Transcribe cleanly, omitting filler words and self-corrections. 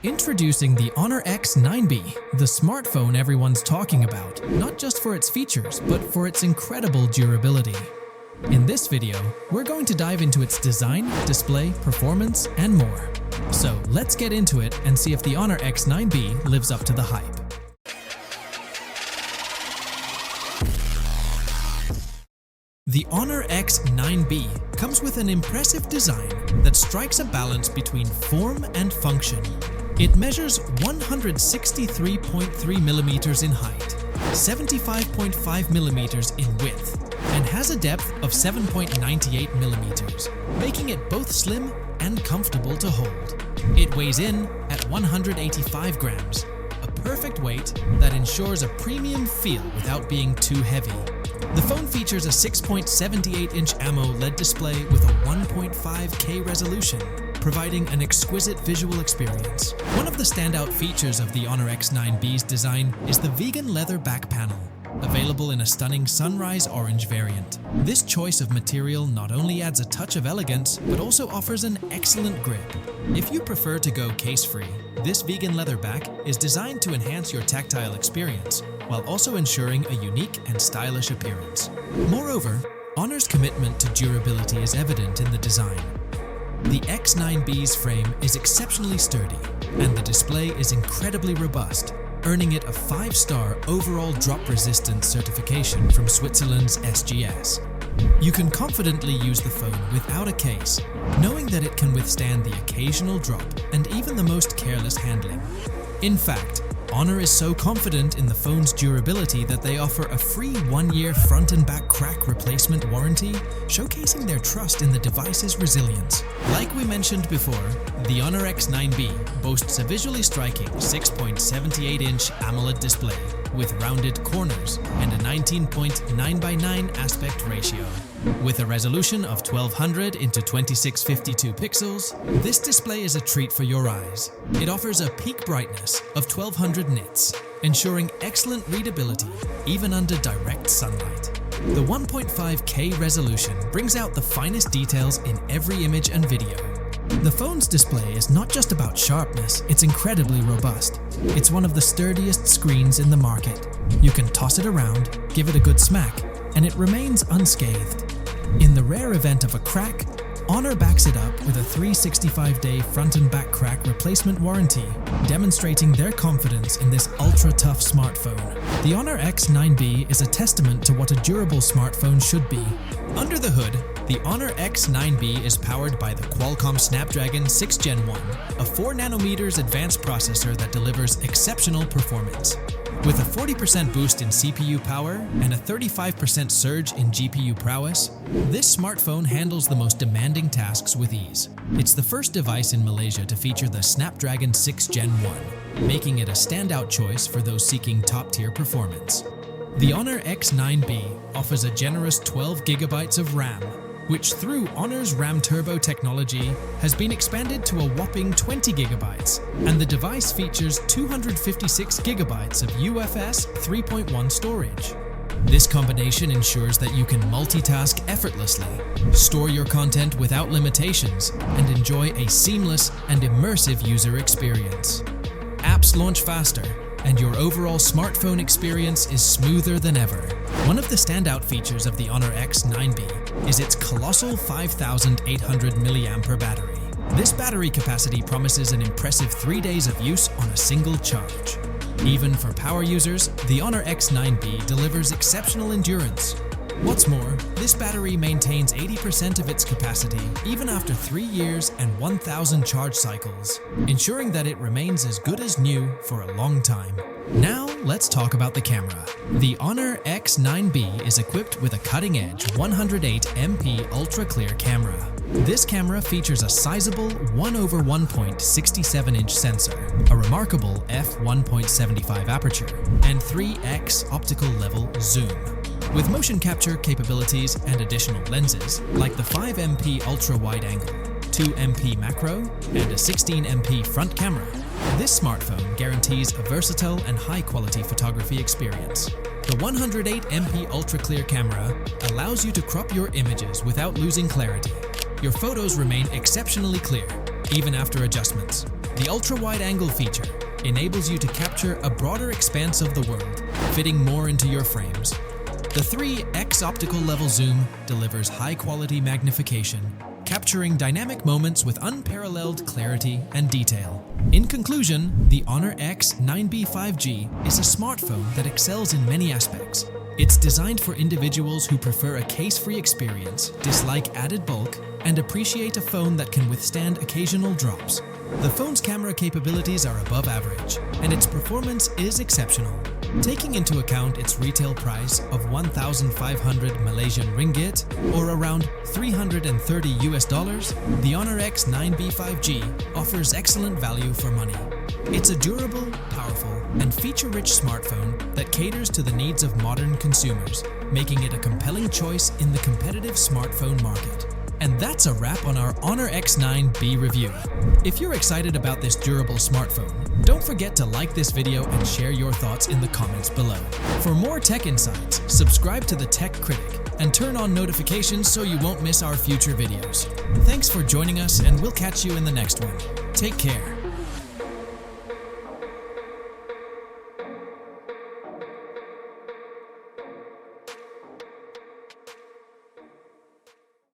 Introducing the Honor X9B, the smartphone everyone's talking about, not just for its features, but for its incredible durability. In this video, we're going to dive into its design, display, performance, and more. So let's get into it and see if the Honor X9B lives up to the hype. The Honor X9B comes with an impressive design that strikes a balance between form and function. It measures 163.3mm in height, 75.5mm in width, and has a depth of 7.98mm, making it both slim and comfortable to hold. It weighs in at 185 grams, a perfect weight that ensures a premium feel without being too heavy. The phone features a 6.78-inch AMOLED display with a 1.5K resolution, providing an exquisite visual experience. One of the standout features of the Honor X9B's design is the vegan leather back panel, available in a stunning sunrise orange variant. This choice of material not only adds a touch of elegance, but also offers an excellent grip. If you prefer to go case-free, this vegan leather back is designed to enhance your tactile experience, while also ensuring a unique and stylish appearance. Moreover, Honor's commitment to durability is evident in the design. The X9B's frame is exceptionally sturdy, and the display is incredibly robust, earning it a 5-star overall drop resistance certification from Switzerland's SGS. You can confidently use the phone without a case, knowing that it can withstand the occasional drop and even the most careless handling. In fact, Honor is so confident in the phone's durability that they offer a free 1-year front and back crack replacement warranty, showcasing their trust in the device's resilience. Like we mentioned before, the Honor X9B boasts a visually striking 6.78-inch AMOLED display with rounded corners and a 19.9:9 aspect ratio. With a resolution of 1200 into 2652 pixels, this display is a treat for your eyes. It offers a peak brightness of 1200 nits, ensuring excellent readability even under direct sunlight. The 1.5K resolution brings out the finest details in every image and video. The phone's display is not just about sharpness, it's incredibly robust. It's one of the sturdiest screens in the market. You can toss it around, give it a good smack, and it remains unscathed. In the rare event of a crack, Honor backs it up with a 365-day front and back crack replacement warranty, demonstrating their confidence in this ultra-tough smartphone. The Honor X9B is a testament to what a durable smartphone should be. Under the hood, the Honor X9B is powered by the Qualcomm Snapdragon 6 Gen 1, a 4nm advanced processor that delivers exceptional performance. With a 40% boost in CPU power and a 35% surge in GPU prowess, this smartphone handles the most demanding tasks with ease. It's the first device in Malaysia to feature the Snapdragon 6 Gen 1, making it a standout choice for those seeking top-tier performance. The Honor X9B offers a generous 12GB of RAM, which through Honor's RAM Turbo technology has been expanded to a whopping 20GB, and the device features 256GB of UFS 3.1 storage. This combination ensures that you can multitask effortlessly, store your content without limitations, and enjoy a seamless and immersive user experience. Apps launch faster, and your overall smartphone experience is smoother than ever. One of the standout features of the Honor X9B is its colossal 5,800 mAh battery. This battery capacity promises an impressive 3 days of use on a single charge. Even for power users, the Honor X9B delivers exceptional endurance. What's more, this battery maintains 80% of its capacity even after 3 years and 1,000 charge cycles, ensuring that it remains as good as new for a long time. Now, let's talk about the camera. The Honor X9B is equipped with a cutting-edge 108MP ultra-clear camera. This camera features a sizable 1/1.67-inch sensor, a remarkable f1.75 aperture, and 3x optical level zoom. With motion capture capabilities and additional lenses, like the 5MP ultra-wide-angle, 2MP macro, and a 16MP front camera, this smartphone guarantees a versatile and high-quality photography experience. The 108MP ultra-clear camera allows you to crop your images without losing clarity. Your photos remain exceptionally clear, even after adjustments. The ultra-wide-angle feature enables you to capture a broader expanse of the world, fitting more into your frames. The 3x optical level zoom delivers high-quality magnification, capturing dynamic moments with unparalleled clarity and detail. In conclusion, the Honor X9B 5G is a smartphone that excels in many aspects. It's designed for individuals who prefer a case-free experience, dislike added bulk, and appreciate a phone that can withstand occasional drops. The phone's camera capabilities are above average, and its performance is exceptional. Taking into account its retail price of 1,500 Malaysian ringgit, or around $330, the Honor X9B 5G offers excellent value for money. It's a durable, powerful, and feature-rich smartphone that caters to the needs of modern consumers, making it a compelling choice in the competitive smartphone market. And that's a wrap on our Honor X9B review. If you're excited about this durable smartphone, don't forget to like this video and share your thoughts in the comments below. For more tech insights, subscribe to the Tech Critic and turn on notifications so you won't miss our future videos. Thanks for joining us, and we'll catch you in the next one. Take care.